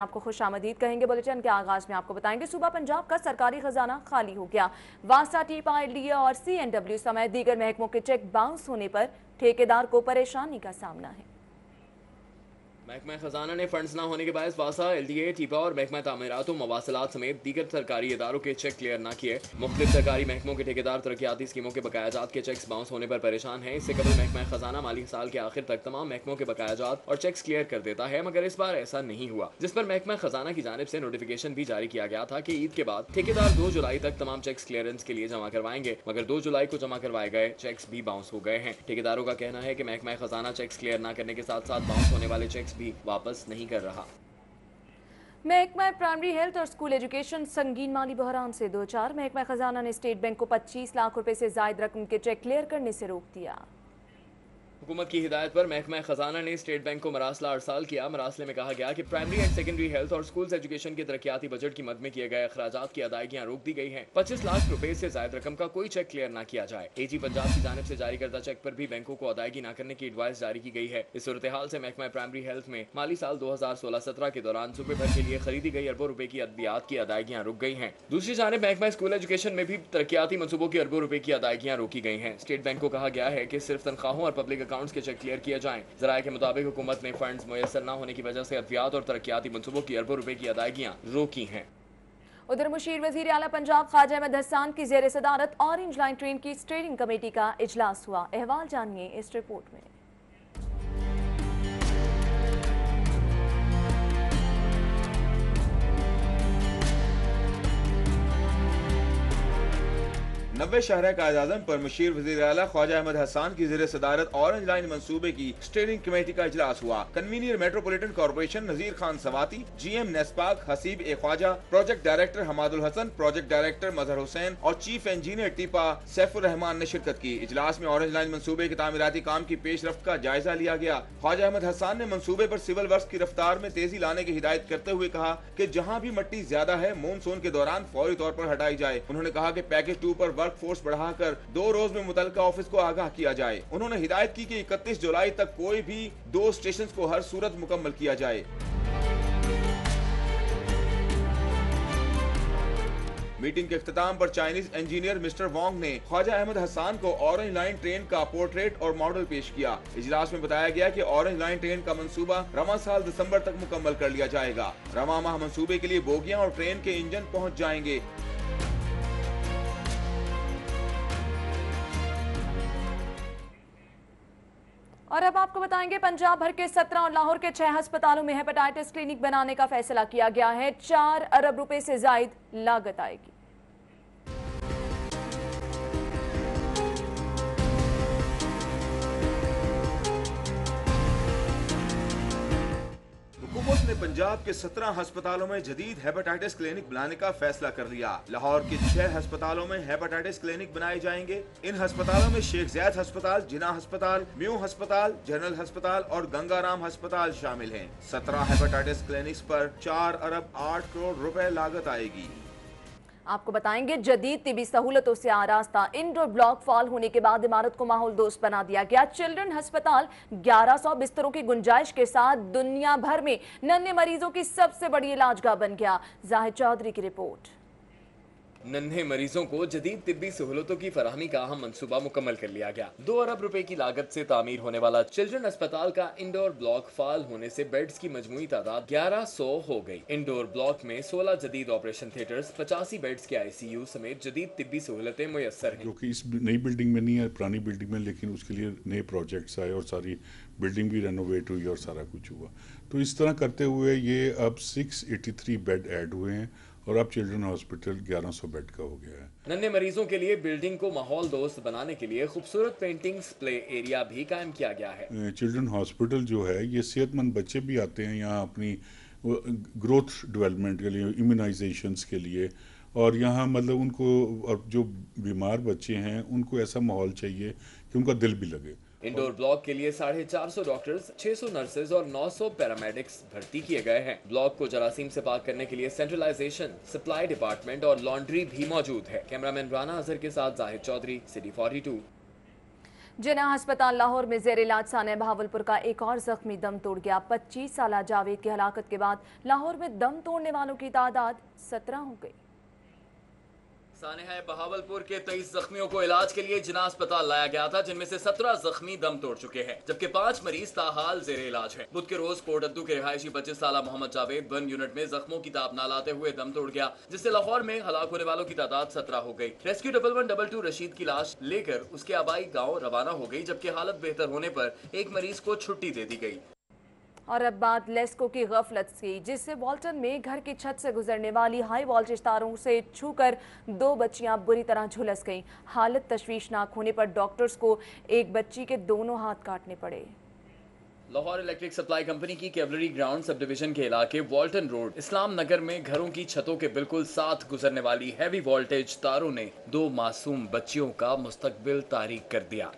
آپ کو خوش آمدید کہیں گے۔ بلیٹن کے آغاز میں آپ کو بتائیں گے صوبہ پنجاب کا سرکاری خزانہ خالی ہو گیا۔ واسطہ ٹی پا LDA اور CNW سمیت دیگر محکموں کے چیک باؤنس ہونے پر ٹھیکیدار کو پریشانی کا سامنا ہے۔ محکمہ خزانہ نے فنڈز نہ ہونے کے باعث واسطہ LDA ٹیپا اور محکمہ تعمیرات و مواصلات سمیت دیگر سرکاری اداروں کے چیک کلیئر نہ کیے۔ مختلف سرکاری محکموں کے ٹھیکیدار ترقیاتی اسکیموں کے بقایا جات کے چیکس باؤنس ہونے پر پریشان ہیں۔ اس سے قبل محکمہ خزانہ مالی سال کے آخر تک تمام محکموں کے بقایا جات اور چیکس کلیئر کر دیتا ہے، مگر اس بار ایسا نہیں ہوا، جس پر محکمہ خزانہ کی جانب سے نوٹیفیکیشن بھی جاری کیا گیا تھا کہ عید کے بعد ٹھیکیدار 2 جولائی تک تمام چیکس کلیئرنس کے لیے جمع کروائیں گے، مگر 2 جولائی کو جمع کروائے گئے چیکس بھی باؤنس ہو گئے ہیں۔ ٹھیکیداروں کا کہنا ہے کہ محکمہ خزانہ چیکس کلیئر نہ کرنے کے ساتھ ساتھ باؤنس ہونے والے چیکس بھی واپس نہیں کر رہا۔ محکمہ پرائمری ہیلتھ اور اسکول ایجوکیشن سنگین مالی بحران سے دوچار۔ محکمہ خزانہ نے اسٹیٹ بینک کو 25 لاکھ روپے سے زائد رقم کے چیک کلیئر کرنے سے روک دیا۔ حکومت کی ہدایت پر محکمہ خزانہ نے اسٹیٹ بینک کو مراسلہ ارسال کیا۔ مراسلے میں کہا گیا کہ پرائمری اینڈ سیکنڈری ہیلتھ اور اسکولز ایجوکیشن کے ترقیاتی بجٹ کی مد میں کیے گئے اخراجات کی ادائیگیاں روک دی گئی ہیں۔ 25 لاکھ روپے سے زائد رقم کا کوئی چیک کلیئر نہ کیا جائے۔ AG پنجاب کی جانب سے جاری کردہ چیک پر بھی بینکوں کو ادائیگی نہ کرنے کی ایڈوائز جاری کی گئی ہے۔ اس صورتحال سے محکمہ پرائمری ہیلتھ میں مالی سال 2016-17 کے دوران صوبے بھر کے لیے خریدی گئی اربوں روپے کی ادویات کی ادائیگیاں رک گئی ہیں۔ دوسری جانب محکمہ اسکول ایجوکیشن میں بھی ترقیاتی منصوبوں کی اربوں روپے کی ادائیگیاں روکی گئی ہیں۔ اسٹیٹ بینک کو کہا گیا ہے کہ صرف تنخواہوں اور پبلک اکاؤنٹس کے چیک کلیئر کیے جائیں۔ ذرائع کے مطابق حکومت نے فنڈز میسر نہ ہونے کی وجہ سے ادویات اور ترقیاتی منصوبوں کی اربوں روپے کی ادائیگیاں روکی ہیں۔ ادھر مشیر وزیر اعلیٰ پنجاب خواجہ احمد حسان کی زیر صدارت اورنج لائن ٹرین کی اسٹیئرنگ کمیٹی کا اجلاس ہوا۔ احوال جانیے اس رپورٹ میں۔ 90 شاہراہ قائد اعظم پر مشیر وزیر اعلیٰ خواجہ احمد حسان کی زیر صدارت اورنج لائن منصوبے کی اسٹیئرنگ کمیٹی کا اجلاس ہوا۔ Convener metropolitan corporation Nazir Khan Swati, GM NESPAK Haseeb Khawaja, project director Hammad al-Hassan, project director Mazhar Hussain اور چیف انجینئر ٹیپا سیف الرحمان نے شرکت کی۔ اجلاس میں اورنج لائن منصوبے کے تعمیراتی کام کی پیش رفت کا جائزہ لیا گیا۔ خواجہ احمد حسان نے منصوبے پر سول ورکس کی رفتار میں تیزی لانے کی ہدایت کرتے ہوئے کہا کہ جہاں بھی مٹی زیادہ ہے مون کے دوران فوری طور پر ہٹائی جائے۔ انہوں نے کہا کہ پیکج 2 پر ورک فورس بڑھا کر 2 روز میں متعلقہ آفس کو آگاہ کیا جائے۔ انہوں نے ہدایت کی کہ 31 جولائی تک کوئی بھی 2 اسٹیشنز کو ہر صورت مکمل کیا جائے۔ میٹنگ کے اختتام پر چائنیز انجینئر مسٹر وانگ نے خواجہ احمد حسان کو اورنج لائن ٹرین کا پورٹریٹ اور ماڈل پیش کیا۔ اجلاس میں بتایا گیا کہ اورنج لائن ٹرین کا منصوبہ رواں سال دسمبر تک مکمل کر لیا جائے گا۔ رواں ماہ منصوبے کے لیے بوگیاں اور ٹرین کے انجن پہنچ جائیں گے۔ اور اب آپ کو بتائیں گے پنجاب بھر کے 17 اور لاہور کے 6 ہسپتالوں میں ہیپاٹائٹس کلینک بنانے کا فیصلہ کیا گیا ہے۔ 4 ارب روپے سے زائد لاگت آئے گی۔ حکومت نے پنجاب کے 17 ہسپتالوں میں جدید ہیپاٹائٹس کلینک بنانے کا فیصلہ کر لیا۔ لاہور کے 6 ہسپتالوں میں ہیپاٹائٹس کلینک بنائے جائیں گے۔ ان ہسپتالوں میں شیخ زید ہسپتال، جناح ہسپتال، میو ہسپتال، جنرل ہسپتال اور گنگا رام ہسپتال شامل ہیں۔ 17 ہیپاٹائٹس کلینکس پر 4 ارب 8 کروڑ روپے لاگت آئے گی۔ آپ کو بتائیں گے جدید طبی سہولتوں سے آراستہ انڈور بلاک فعال ہونے کے بعد عمارت کو ماحول دوست بنا دیا گیا۔ چلڈرن ہسپتال 1100 بستروں کی گنجائش کے ساتھ دنیا بھر میں ننھے مریضوں کی سب سے بڑی علاج گاہ بن گیا۔ زاہد چودھری کی رپورٹ۔ ننھے مریضوں کو جدید طبی سہولتوں کی فراہمی کا اہم منصوبہ مکمل کر لیا گیا۔ 2 ارب روپے کی لاگت سے تعمیر ہونے والا چلڈرن اسپتال کا انڈور بلاک فعال ہونے سے بیڈز کی مجموعی تعداد 1100 ہو گئی۔ انڈور بلاک میں 16 جدید آپریشن تھیٹرز، 85 بیڈز کے ICU سمیت جدید طبی سہولتیں میسر ہیں۔ جو کہ اس نئی بلڈنگ میں نہیں ہے، پرانی بلڈنگ میں، لیکن اس کے لیے نئے پروجیکٹس آئے اور ساری بلڈنگ بھی رینوویٹ ہوئی اور سارا کچھ ہوا۔ تو اس طرح کرتے ہوئے یہ اب 683 بیڈ ایڈ ہوئے ہیں اور اب چلڈرن ہاسپٹل 1100 بیڈ کا ہو گیا ہے۔ ننھے مریضوں کے لیے بلڈنگ کو ماحول دوست بنانے کے لیے خوبصورت پینٹنگز پلے ایریا بھی قائم کیا گیا ہے۔ چلڈرن ہاسپٹل جو ہے یہ صحت مند بچے بھی آتے ہیں یہاں اپنی گروتھ ڈیولپمنٹ کے لیے، امیونائزیشنز کے لیے، اور یہاں مطلب ان کو جو بیمار بچے ہیں ان کو ایسا ماحول چاہیے کہ ان کا دل بھی لگے۔ انڈور بلاک کے لیے 450 ڈاکٹرز، 600 نرسز اور 900 پیرامیڈکس بھرتی کیے گئے ہیں۔ بلاک کو جراثیم سے پاک کرنے کے لیے سینٹرلائزیشن، سپلائی ڈپارٹمنٹ اور لانڈری بھی موجود ہے۔ کیمرامین رانا اظہر کے ساتھ زاہد چودھری، سٹی 42۔ जिन्ना अस्पताल लाहौर में जेर इलाज साने बहावलपुर का एक और जख्मी दम तोड़ गया। 25 साला जावेद की हलाकत के बाद लाहौर में दम तोड़ने वालों की तादाद 17 हो गई। सानेहा बहावलपुर के 23 जख्मियों को इलाज के लिए जिन्ना अस्पताल लाया गया था, जिनमें से 17 जख्मी दम तोड़ चुके हैं, जबकि 5 मरीज ताहाल जेर इलाज है। बुध के रोज पोर्ट अद्दू के रिहायशी 25 साला मोहम्मद जावेद बर्न यूनिट में जख्मों की ताब न लाते हुए दम तोड़ गया, जिससे लाहौर में हलाक होने वालों की तादाद 17 हो गई। रेस्क्यू 1122 रशीद की लाश लेकर उसके आबाई गाँव रवाना हो गई, जबकि हालत बेहतर होने पर एक मरीज को छुट्टी दे दी गई। और अब बात लेस्को की गफलत की, जिससे वॉल्टन में घर की छत से गुजरने वाली हाई वोल्टेज तारों से छूकर 2 बच्चियां बुरी तरह झुलस गईं। हालत तशवीशनाक होने पर डॉक्टर्स को एक बच्ची के दोनों हाथ काटने पड़े। लाहौर इलेक्ट्रिक सप्लाई कंपनी की कैवलरी ग्राउंड सब डिवीजन के इलाके वॉल्टन रोड इस्लाम नगर में घरों की छतों के बिल्कुल साथ गुजरने वाली हैवी वोल्टेज तारों ने 2 मासूम बच्चियों का मुस्तकबिल तारीक कर दिया।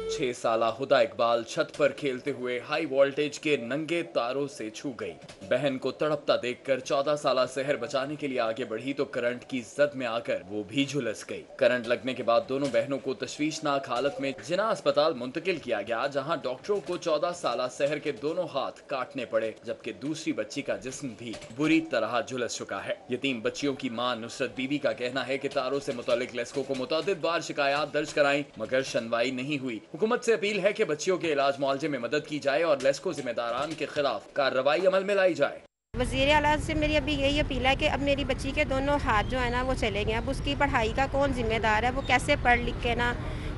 6 साला हुदा इकबाल छत पर खेलते हुए हाई वोल्टेज के नंगे तारों से छू गई। बहन को तड़पता देखकर 14 साला सहर बचाने के लिए आगे बढ़ी तो करंट की जद में आकर वो भी झुलस गई। करंट लगने के बाद दोनों बहनों को तशवीशनाक हालत में जिन्ना अस्पताल मुंतकिल किया गया, जहां डॉक्टरों को 14 साला सहर के दोनों हाथ काटने पड़े, जबकि दूसरी बच्ची का जिस्म भी बुरी तरह झुलस चुका है। यतीम बच्चियों की मां नुसरत बीबी का कहना है कि तारों से मुतालिक लेस्को को मुतअद्दिद बार शिकायत दर्ज कराई, मगर सुनवाई नहीं हुई। हुकूमत से अपील है कि बच्चियों के इलाज मुआवजे में मदद की जाए और लेस्को जिम्मेदारान के खिलाफ कार्रवाई अमल में लाई जाए। वज़ीर आला से मेरी अभी यही अपील है कि अब मेरी बच्ची के दोनों हाथ जो है ना वो चले गए। अब उसकी पढ़ाई का कौन जिम्मेदार है, वो कैसे पढ़ लिख के ना,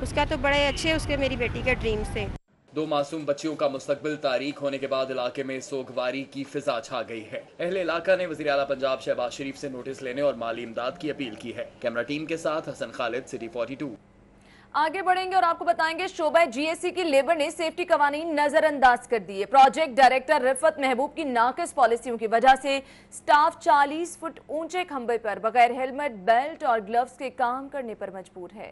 उसका तो बड़े अच्छे उसके मेरी बेटी के ड्रीम्स थे। 2 मासूम बच्चियों का मुस्तकबिल तारीख होने के बाद इलाके में सोगवारी की फिजा छा गई है। अहले इलाका ने वज़ीर आला पंजाब शहबाज शरीफ से नोटिस लेने और माली इमदाद की अपील की है। कैमरा टीम के साथ हसन खालिद, सिटी 42। आगे बढ़ेंगे और आपको बताएंगे शोबा जीएससी की लेबर ने सेफ्टी कवानीन नजरअंदाज कर दिए। प्रोजेक्ट डायरेक्टर रिफत महबूब की नाकिस पॉलिसियों की वजह से स्टाफ 40 फुट ऊंचे खंबे पर बगैर हेलमेट, बेल्ट और ग्लव्स के काम करने पर मजबूर है।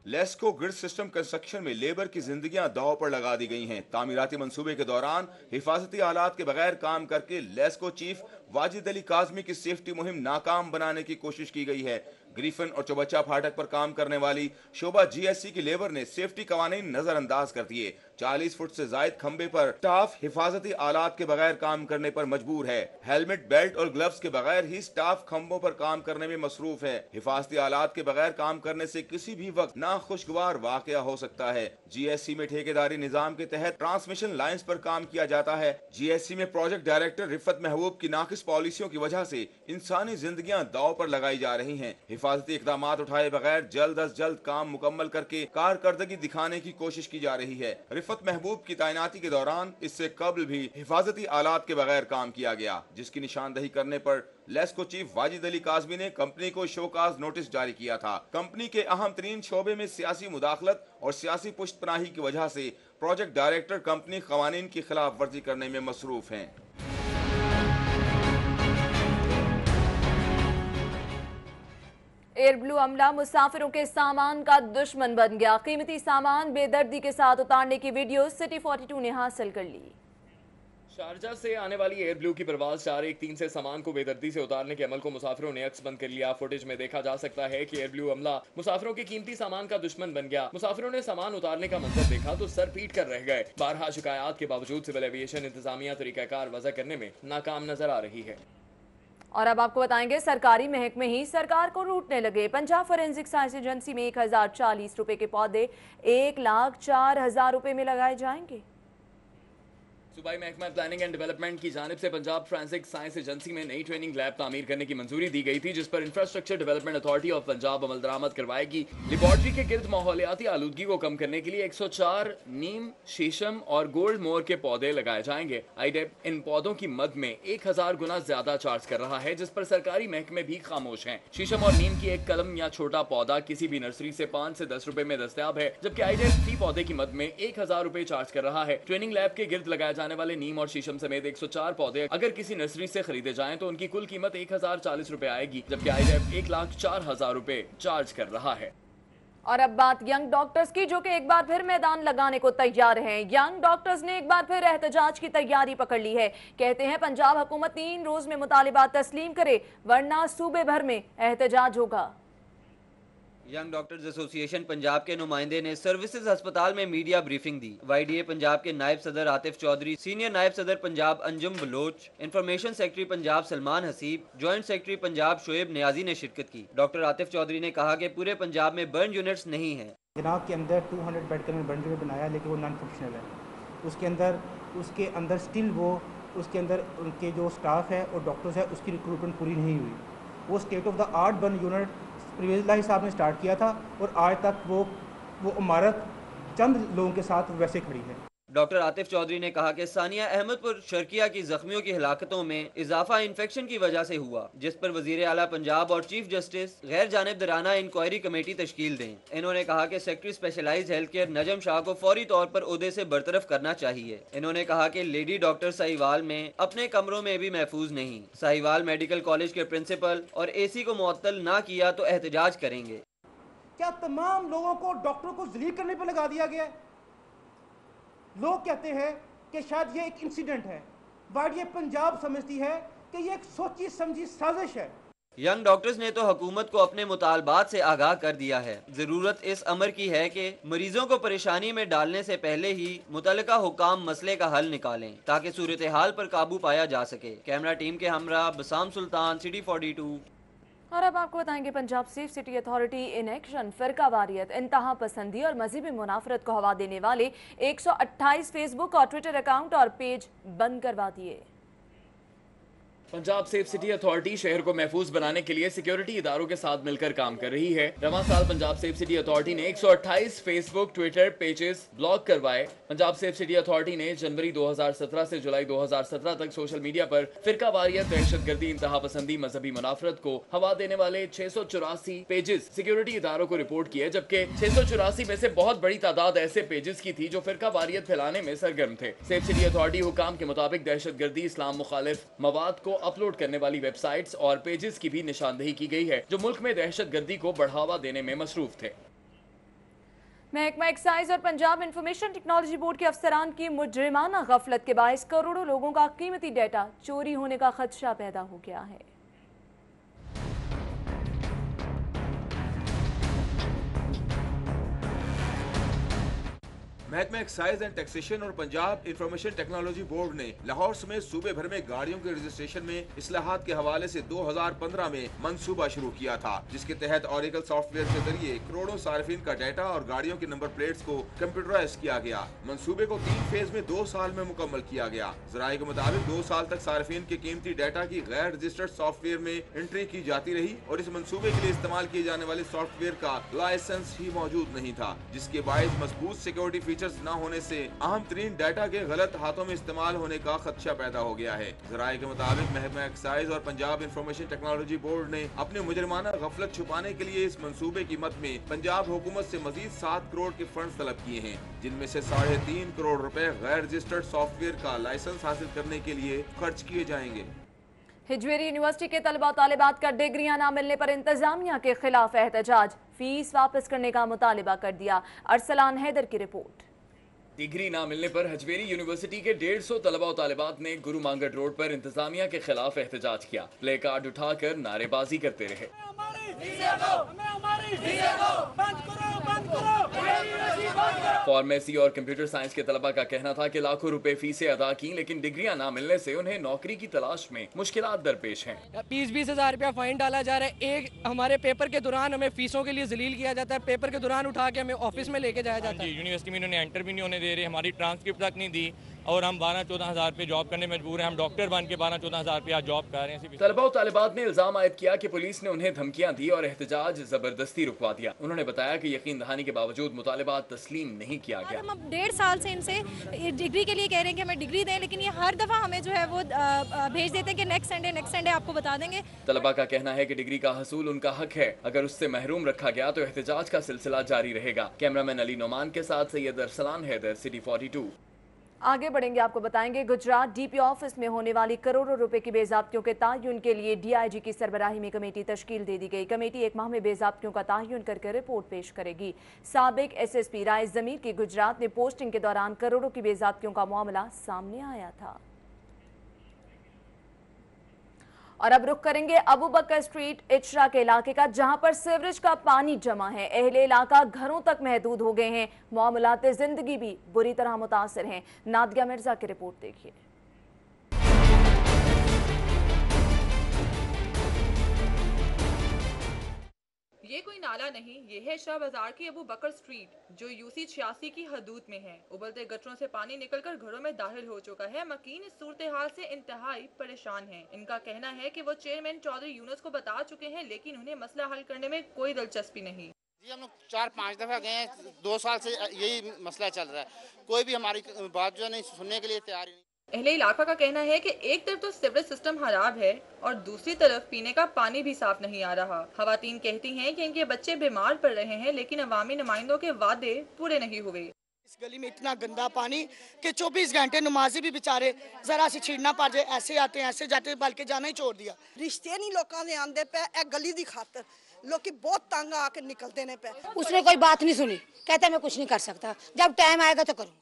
लेस्को ग्रिड सिस्टम कंस्ट्रक्शन में लेबर की जिंदगियां दांव पर लगा दी गई हैं। तामीराती मंसूबे के दौरान हिफाजती आलात के बगैर काम करके लेस्को चीफ वाजिद अली काजमी की सेफ्टी मुहिम नाकाम बनाने की कोशिश की गई है। ग्रीफन और चौबच्चा फाटक पर काम करने वाली शोबा जीएससी की लेबर ने सेफ्टी कवानीन नजरअंदाज कर दिए। 40 फुट से जायद खंबे पर स्टाफ हिफाजती आलात के बगैर काम करने पर मजबूर है। हेलमेट, बेल्ट और ग्लव्स के बगैर ही स्टाफ खंबों पर काम करने में मसरूफ है। हिफाजती आलात के बगैर काम करने से किसी भी वक्त नाखुशगवार वाकया हो सकता है। जीएससी में ठेकेदारी निजाम के तहत ट्रांसमिशन लाइंस पर काम किया जाता है। जीएससी में प्रोजेक्ट डायरेक्टर रिफत महबूब की नाकिस पॉलिसियों की वजह से इंसानी जिंदगियां दांव पर लगाई जा रही हैं। हिफाजती इकदाम उठाए बगैर जल्द अज जल्द काम मुकम्मल करके कारकर्दगी दिखाने की कोशिश की जा रही है। रिफत महबूब की तैनाती के दौरान इससे कबल भी हिफाजती आलात के बगैर काम किया गया, जिसकी निशानदही करने पर लेस्को चीफ वाजिद अली काजमी ने कंपनी को शोकाज नोटिस जारी किया था। कंपनी के अहम तरीन शोबे में सियासी मुदाखलत और सियासी पुष्टपनाही की वजह से प्रोजेक्ट डायरेक्टर कंपनी कवानीन की खिलाफ वर्जी करने में मसरूफ हैं। एयर ब्लू अमला मुसाफिरों के सामान का दुश्मन बन गया। कीमती सामान बेदर्दी के साथ उतारने की वीडियो सिटी 42 ने हासिल कर ली। शारजा से आने वाली एयर ब्लू की परवाज 413 से सामान को बेदर्दी से उतारने के अमल को मुसाफिरों ने अक्स बंद कर लिया। फुटेज में देखा जा सकता है कि एयर ब्लू अमला मुसाफिरों के कीमती सामान का दुश्मन बन गया। मुसाफिरों ने सामान उतारने का मंजर देखा तो सर पीट कर रह गए। बारहा शिकायत के बावजूद सिविल एविएशन इंतजामिया तरीकाकार वजह करने में नाकाम नजर आ रही है। और अब आपको बताएंगे सरकारी महकमे ही सरकार को लूटने लगे। पंजाब फोरेंसिक साइंस एजेंसी में 1040 रुपए के पौधे 1,04,000 रुपए में लगाए जाएंगे। सूबाई महकमा प्लानिंग एंड डेवलपमेंट की जानिब से पंजाब फोरेंसिक साइंस एजेंसी में नई ट्रेनिंग लैब तामीर करने की मंजूरी दी गई थी, जिस पर infrastructure development authority of Punjab अमल दरामद करवाएगी। लेबॉर्ट्री के गिर्द माहौलियाती आलूदगी को कम करने के लिए 104 नीम, शीशम और गोल्ड मोर के पौधे लगाए जाएंगे। आईडेप इन पौधों की मद में 1000 गुना ज्यादा चार्ज कर रहा है, जिस पर सरकारी महकमे भी खामोश हैं। शीशम और नीम की एक कलम या छोटा पौधा किसी भी नर्सरी से 5 से 10 रुपए में दस्तयाब है, जबकि आईडेप 3 पौधे की मद में 1000 रुपए चार्ज कर रहा है। ट्रेनिंग लैब के गिर्द लगाए जाने वाले नीम और शीशम समेत 104 पौधे अगर किसी नर्सरी से खरीदे जाएं तो उनकी कुल कीमत 1040 रुपए आएगी, जबकि आईडेप 1,04,000 रुपए चार्ज कर रहा है। और अब बात यंग डॉक्टर्स की, जो कि एक बार फिर मैदान लगाने को तैयार हैं। यंग डॉक्टर्स ने एक बार फिर एहतजाज की तैयारी पकड़ ली है। कहते हैं पंजाब हुकूमत 3 रोज में मुतालिबात तस्लीम करे, वरना सूबे भर में एहतजाज होगा। यंग डॉक्टर्स एसोसिएशन पंजाब के नुमाइंदे ने सर्विसेज अस्पताल में मीडिया ब्रीफिंग दी। YDA पंजाब के नायब सदर आतिफ चौधरी, सीनियर नायब सदर Punjab Anjum Baloch, information secretary Punjab Salman Haseeb, joint secretary Punjab Shoaib Niazi ने शिरकत की। डॉक्टर आतिफ चौधरी ने कहा कि पूरे पंजाब में बर्न यूनिट्स नहीं हैं। जनाब के अंदर 200 बेड का बर्न यूनिट बनाया, लेकिन वो नॉन फंक्शनल है। उसके अंदर स्टिल वो उसके अंदर उनके जो स्टाफ है और डॉक्टर्स है, उसकी रिक्रूटमेंट पूरी नहीं हुई। वो state of the art burn unit previous साहब ने स्टार्ट किया था और आज तक वो इमारत चंद लोगों के साथ वैसे खड़ी है। डॉक्टर आतिफ चौधरी ने कहा कि सानिया अहमदपुर शर्किया की जख्मियों की हिलाकतों में इजाफा इन्फेक्शन की वजह से हुआ, जिस पर वजीर आला पंजाब और चीफ जस्टिस गैर जानिबदाराना इंक्वायरी कमेटी तश्कील दें। इन्होंने कहा कि सेक्रेटरी स्पेशलाइज्ड हेल्थ केयर नजम शाह को फौरी तौर पर ओहदे से बरतरफ करना चाहिए। इन्होंने कहा कि लेडी डॉक्टर साहिवाल में अपने कमरों में भी महफूज नहीं। साहिवाल मेडिकल कॉलेज के प्रिंसिपल और AC को मुअत्तल ना किया तो एहतजाज करेंगे। क्या तमाम लोगों को डॉक्टरों को जलील करने पर लगा दिया गया है? लोग कहते हैं कि शायद ये एक इंसिडेंट है। YDA पंजाब समझती है कि ये एक सोची समझी साजिश है। यंग डॉक्टर्स ने तो हुकूमत को अपने मुतालबात से आगाह कर दिया है। जरूरत इस अमर की है कि मरीजों को परेशानी में डालने से पहले ही मुतल्लिका हुकाम मसले का हल निकालें, ताकि सूरत हाल पर काबू पाया जा सके। कैमरा टीम के हमरा बसाम सुल्तान, सिटी 42। और अब आपको बताएंगे Punjab safe city authority in action, फिरका वारियत, इंतहा पसंदी और मजहबी मुनाफरत को हवा देने वाले 128 फेसबुक और ट्विटर अकाउंट और पेज बंद करवा दिए। पंजाब सेफ सिटी अथॉरिटी शहर को महफूज बनाने के लिए सिक्योरिटी इदारों के साथ मिलकर काम कर रही है। रवां साल पंजाब सेफ सिटी अथॉरिटी ने 128 फेसबुक ट्विटर पेजेस ब्लॉक करवाए। पंजाब सेफ सिटी अथॉरिटी ने जनवरी 2017 से जुलाई 2017 तक सोशल मीडिया पर फिरका वारियत, दहशतगर्दी, इंतहा पसंदी, मजहबी मुनाफरत को हवा देने वाले 684 पेजेस सिक्योरिटी इदारों को रिपोर्ट किए, जबकि 684 में से बहुत बड़ी तादाद ऐसे पेजेस की थी जो फिरका वारियत फैलाने में सरगर्म थे। सेफ सिटी अथॉरिटी हुकाम के मुताबिक दहशतगर्दी, इस्लाम मुखालिफ मवाद को अपलोड करने वाली वेबसाइट्स और पेजेस की भी निशानदेही की गई है, जो मुल्क में दहशतगर्दी को बढ़ावा देने में मसरूफ थे। महकमा एक्साइज और पंजाब इंफॉर्मेशन टेक्नोलॉजी बोर्ड के अफसरान की मुजरिमाना गफलत के बायस करोड़ों लोगों का कीमती डेटा चोरी होने का खदशा पैदा हो गया है। महकमा एक्साइज एंड टैक्सेशन और पंजाब इंफॉर्मेशन टेक्नोलॉजी बोर्ड ने लाहौर समेत सूबे भर में गाड़ियों के रजिस्ट्रेशन में इस्लाहात के हवाले से 2015 में मंसूबा शुरू किया था, जिसके तहत ऑरेकल सॉफ्टवेयर के जरिए करोड़ों सार्फिन का डाटा और गाड़ियों के नंबर प्लेट्स को कंप्यूटराइज किया गया। मंसूबे को 3 फेज में 2 साल में मुकम्मल किया गया। जराये के मुताबिक 2 साल तक सार्फिन के कीमती डाटा की गैर रजिस्टर्ड सॉफ्टवेयर में एंट्री की जाती रही और इस मंसूबे के लिए इस्तेमाल किए जाने वाले सॉफ्टवेयर का लाइसेंस ही मौजूद नहीं था, जिसके बायस मजबूत सिक्योरिटी फीचर न होने से अहम तरीन डाटा के गलत हाथों में इस्तेमाल होने का खदशा पैदा हो गया है। जराये के मुताबिक महकमा एक्साइज और पंजाब इंफॉर्मेशन टेक्नोलॉजी बोर्ड ने अपने मुजरिमाना गफलत छुपाने के लिए इस मंसूबे की मद में पंजाब हुकूमत से मजीद 7 करोड़ के फंड तलब किए हैं, जिनमें से 3.5 करोड़ रुपए गैर रजिस्टर्ड सॉफ्टवेयर का लाइसेंस हासिल करने के लिए खर्च किए जाएंगे। हिजवेरी यूनिवर्सिटी के तलबा तालिबात का डिग्रियां न मिलने पर इंतजामिया के खिलाफ एहतजाज, फीस वापस करने का मुतालिबा कर दिया। अरसलान हैदर की रिपोर्ट। डिग्री ना मिलने पर हजवेरी यूनिवर्सिटी के 150 तलबा और तालिबात ने गुरु मांगट रोड पर इंतजामिया के खिलाफ एहतजाज किया। प्ले कार्ड उठाकर नारेबाजी करते रहे। फार्मेसी और कंप्यूटर साइंस के तलबा का कहना था कि लाखों रुपए फीसें अदा की, लेकिन डिग्रियां ना मिलने से उन्हें नौकरी की तलाश में मुश्किलात दरपेश हैं। 20-20 हज़ार रुपया फाइन डाला जा रहा है। एक हमारे पेपर के दौरान हमें फीसों के लिए जलील किया जाता है। पेपर के दौरान उठा के हमें ऑफिस में लेके जाया जाता है। यूनिवर्सिटी में इन्होंने एंटर भी नहीं होने दे रहे, हमारी ट्रांसक्रिप्ट तक नहीं दी और हम 12-14 हज़ार पे जॉब करने मजबूर हैं। हम डॉक्टर बन के 12-14 हज़ार पे आज जॉब कर रहे हैं। तलबा और तालिबात ने इल्जाम आयद किया कि पुलिस ने उन्हें धमकियां दी और एहतजाज जबरदस्ती रुकवा दिया। उन्होंने बताया कि यकीन दहानी के बावजूद मुतालिबात तस्लीम नहीं किया गया। हम अब 1.5 साल से इनसे डिग्री के लिए कह रहे हैं कि हमें डिग्री दें, लेकिन ये हर दफ़ा हमें जो है वो भेज देते हैं कि नेक्स्ट संडे आपको बता देंगे। तलबा का कहना है कि डिग्री का हसूल उनका हक है, अगर उससे महरूम रखा गया तो एहतजाज का सिलसिला जारी रहेगा। कैमरामैन अली नोमान के साथ सैयद अरसलान हैदर, सिटी 42। आगे बढ़ेंगे, आपको बताएंगे गुजरात डीपी ऑफिस में होने वाली करोड़ों रुपए की बेज़ाब्तियों के तायुन के लिए डीआईजी की सरबराही में कमेटी तश्कील दे दी गई। कमेटी 1 माह में बेज़ाब्तियों का तायुन करके रिपोर्ट पेश करेगी। साबिक एसएसपी राय ज़मीर की गुजरात में पोस्टिंग के दौरान करोड़ों की बेज़ाब्तियों का मामला सामने आया था। और अब रुख करेंगे अबू बकर स्ट्रीट इचरा के इलाके का, जहां पर सीवरेज का पानी जमा है। अहले इलाका घरों तक महदूद हो गए हैं। मामलाते जिंदगी भी बुरी तरह मुतासर हैं। नादिया मिर्जा की रिपोर्ट देखिए। ये कोई नाला नहीं, ये है शाह बाजार की अबू बकर स्ट्रीट, जो यूसी 86 की हदूद में है। उबलते गटरों से पानी निकलकर घरों में दाखिल हो चुका है। मकीन इस सूरत हाल से इंतहाई परेशान हैं। इनका कहना है कि वो चेयरमैन चौधरी यूनुस को बता चुके हैं, लेकिन उन्हें मसला हल करने में कोई दिलचस्पी नहीं। जी हम लोग 4-5 दफ़ा गए हैं, 2 साल से यही मसला चल रहा है। कोई भी हमारी बात जो है नहीं सुनने के लिए तैयार ही नहीं। अहले इलाका का कहना है कि एक तरफ तो सीवरेज सिस्टम खराब है और दूसरी तरफ पीने का पानी भी साफ नहीं आ रहा। खवातीन कहती हैं कि इनके बच्चे बीमार पड़ रहे हैं, लेकिन अवामी नुमाइंदों के वादे पूरे नहीं हुए। इस गली में इतना गंदा पानी कि 24 घंटे नमाजी भी बेचारे जरा सी छीड़ना पड़ जाए, ऐसे आते हैं ऐसे जाते, बल्कि जाना ही छोड़ दिया। रिश्ते नहीं लोगों ने आंदे पे ए गली दी खातर लोग बहुत तंग आके निकलते ने पे। उसने कोई बात नहीं सुनी, कहता मैं कुछ नहीं कर सकता, जब टाइम आएगा तो करूँगा।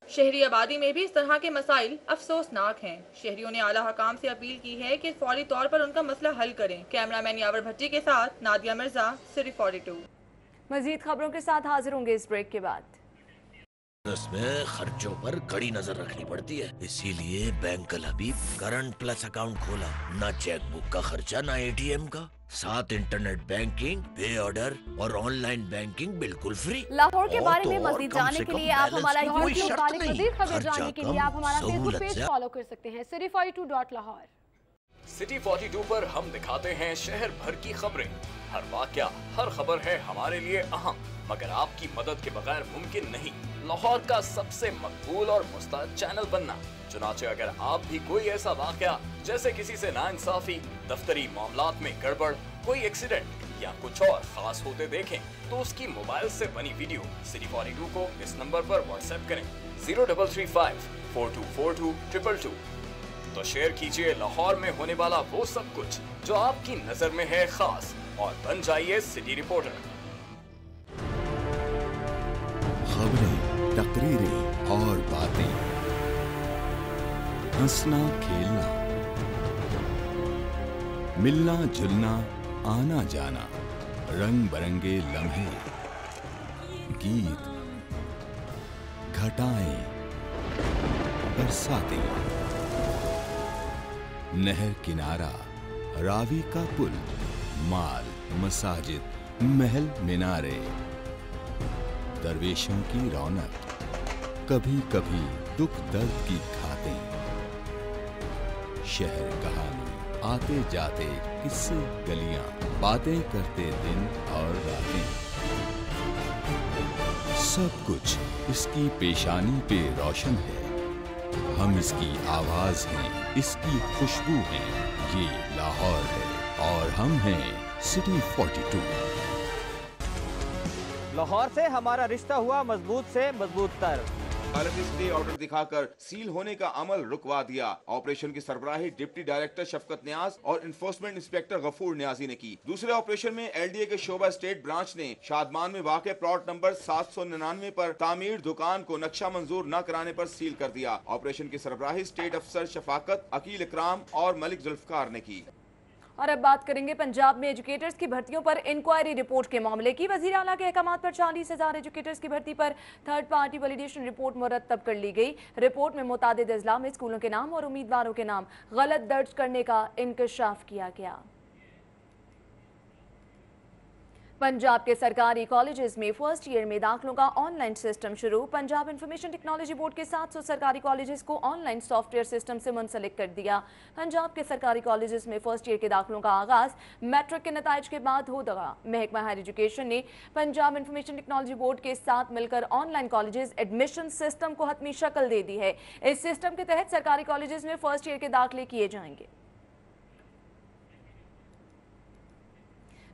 शहरी आबादी में भी इस तरह के मसाइल अफसोसनाक हैं। शहरियों ने आला हकाम से अपील की है कि फौरी तौर पर उनका मसला हल करें। कैमरामैन यावर भट्टी के साथ नादिया मिर्जा, सिटी 42। मजीद खबरों के साथ हाजिर होंगे इस ब्रेक के बाद। इसमें खर्चों पर कड़ी नजर रखनी पड़ती है, इसीलिए बैंक कल हबीब करंट प्लस अकाउंट खोला। ना चेकबुक का खर्चा, ना एटीएम का, साथ इंटरनेट बैंकिंग, पे ऑर्डर और ऑनलाइन बैंकिंग बिल्कुल फ्री। लाहौर के बारे में मजीद जानने के लिए आप हमारा यूट्यूब खबर जानने के लिए आप हमारा फेसबुक पेज फॉलो कर सकते हैं, city42.lahore। सिटी 42 पर हम दिखाते हैं शहर भर की खबरें। हर वाकया, हर खबर है हमारे लिए अहम, मगर आपकी मदद के बगैर मुमकिन नहीं लाहौर का सबसे मकबूल और मुस्तैद चैनल बनना। चुनाचे अगर आप भी कोई ऐसा वाकया, जैसे किसी से नाइंसाफी, दफ्तरी मामलात में गड़बड़, कोई एक्सीडेंट या कुछ और खास होते देखें, तो उसकी मोबाइल से बनी वीडियो सिटी 42 को इस नंबर पर व्हाट्सएप करें 0335 4242 222। तो शेयर कीजिए लाहौर में होने वाला वो सब कुछ जो आपकी नजर में है खास, और बन जाइए सिटी रिपोर्टर। खबरें, तकरीरें और बातें, हंसना खेलना, मिलना जुलना, आना जाना, रंग बरंगे लम्हे, गीत, घटाएं, बरसातें, नहर किनारा, रावी का पुल, माल, मसाजिद, महल मीनारे, दरवेशों की रौनक, कभी कभी दुख दर्द की घातें, शहर कहानी, आते जाते किस्से गलियां, बातें करते दिन और रातें, सब कुछ इसकी पेशानी पे रोशन है। हम इसकी आवाज हैं, इसकी खुशबू हैं। ये लाहौर है और हम हैं सिटी 42। लाहौर से हमारा रिश्ता हुआ मजबूत से मजबूत तर। हालांकि स्टे ऑर्डर दिखाकर सील होने का अमल रुकवा दिया। ऑपरेशन की सरबराही डिप्टी डायरेक्टर शफकत न्याज और इन्फोर्समेंट इंस्पेक्टर गफूर न्याजी ने की। दूसरे ऑपरेशन में एलडीए के शोबा स्टेट ब्रांच ने शादमान में वाक़े प्लॉट नंबर 799 पर तामीर दुकान को नक्शा मंजूर न कराने पर सील कर दिया। ऑपरेशन की सरबराही स्टेट अफसर शफाकत, अकील इकराम और मलिक जुल्फकार ने की। और अब बात करेंगे पंजाब में एजुकेटर्स की भर्तियों पर इंक्वायरी रिपोर्ट के मामले की। वजीर आला के अहकामात पर 40,000 एजुकेटर्स की भर्ती पर थर्ड पार्टी वैलिडेशन रिपोर्ट मुरतब कर ली गई। रिपोर्ट में मुतादिद अजला में स्कूलों के नाम और उम्मीदवारों के नाम गलत दर्ज करने का इंकशाफ किया गया। पंजाब के सरकारी कॉलेजेस में फर्स्ट ईयर में दाखिलों का ऑनलाइन सिस्टम शुरू। पंजाब इंफॉर्मेशन टेक्नोलॉजी बोर्ड के 700 सरकारी कॉलेजेस को ऑनलाइन सॉफ्टवेयर सिस्टम से मुंसलिक कर दिया। पंजाब के सरकारी कॉलेजेस में फर्स्ट ईयर के दाखिलों का आगाज मैट्रिक के नताइज के बाद होगा। महकमा हायर एजुकेशन ने पंजाब इंफॉर्मेशन टेक्नोलॉजी बोर्ड के साथ मिलकर ऑनलाइन कॉलेजेस एडमिशन सिस्टम को हतमी शक्ल दे दी है। इस सिस्टम के तहत सरकारी कॉलेजेस में फर्स्ट ईयर के दाखिले किए जाएंगे।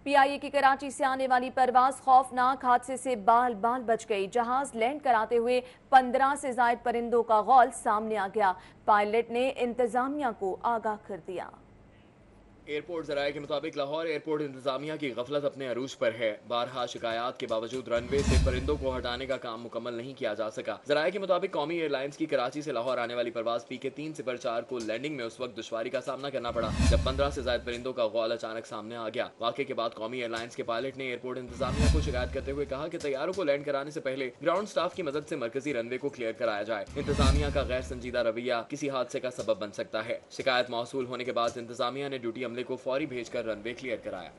PIA की कराची से आने वाली परवाज खौफनाक हादसे से बाल बाल बच गई। जहाज लैंड कराते हुए 15 से ज्यादा परिंदों का गौल सामने आ गया। पायलट ने इंतजामिया को आगाह कर दिया। एयरपोर्ट ज़राए के मुताबिक लाहौर एयरपोर्ट इंतजामिया की गफलत अपने अरूज पर है। बारहा शिकायत के बावजूद रनवे से परिंदों को हटाने का काम मुकम्मल नहीं किया जा सका। ज़राए के मुताबिक कौमी एयरलाइंस की कराची से लाहौर आने वाली परवाज PK 304 को लैंडिंग में उस वक्त दुश्वारी का सामना करना पड़ा जब 15 से ज्यादा परिंदों का गौल अचानक सामने आ गया। वाक़े के बाद कौमी एयरलाइंस के पायलट ने एयरपोर्ट इंतजामिया को शिकायत करते हुए कहा कि तैयारों को लैंड कराने से पहले ग्राउंड स्टाफ की मदद से मरकजी रनवे को क्लियर कराया जाए। इंतजामिया का गैर संजीदा रवैया किसी हादसे का सबब बन सकता है। शिकायत मौसूल होने के बाद इंतजामिया ने ड्यूटी अमले को फौरी भेजकर रनवे क्लियर कराया।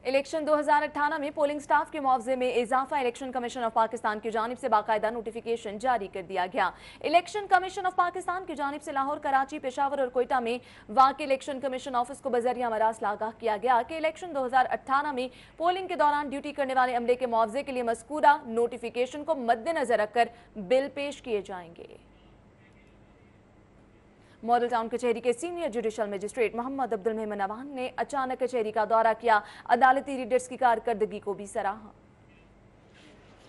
इलेक्शन 2018 में पोलिंग स्टाफ के मुआवजे में इजाफा इलेक्शन कमीशन ऑफ पाकिस्तान की जानिब से बाकायदा नोटिफिकेशन जारी कर दिया गया। इलेक्शन कमीशन ऑफ पाकिस्तान की जानिब से लाहौर, कराची, पेशावर और कोयटा में वाक़ इलेक्शन कमीशन ऑफिस को बजरिया मरासिल आगाह किया गया कि इलेक्शन 2018 में पोलिंग के दौरान ड्यूटी करने वाले अमले के मुआवजे के लिए मज़कूरा नोटिफिकेशन को मद्देनजर रखकर बिल पेश किए जाएंगे। मॉडल टाउन कचहरी के senior judicial magistrate Mohammad Abdul Memon Awan ने अचानक कचहरी का दौरा किया। अदालती रीडर्स की कारकर्दगी को भी सराहा।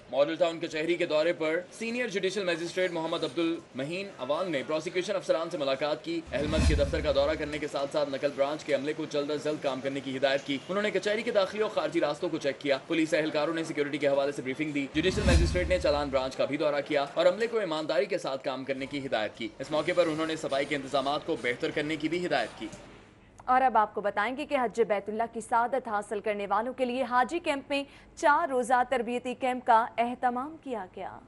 मॉडल टाउन कचहरी के दौरे पर senior judicial magistrate Mohammad Abdul Maheen Awan ने प्रोसिक्यूशन अफसरान से मुलाकात की। अहमद के दफ्तर का दौरा करने के साथ साथ नकल ब्रांच के अमले को जल्द अज जल्द काम करने की हिदायत की। उन्होंने कचहरी के दाखिली और खारजी रास्तों को चेक किया। पुलिस एहलकारों ने सिक्योरिटी के हवाले से ब्रीफिंग दी। जुडिशल मजिस्ट्रेट ने चालान ब्रांच का भी दौरा किया और अमले को ईमानदारी के साथ काम करने की हिदायत की। इस मौके पर उन्होंने सफाई के इंतजाम को बेहतर करने की भी हिदायत की। और अब आपको बताएंगे कि हज बैतुल्लाह की सादत हासिल करने वालों के लिए हाजी कैंप में 4 रोज़ा तरबियती कैंप का एहतमाम किया गया।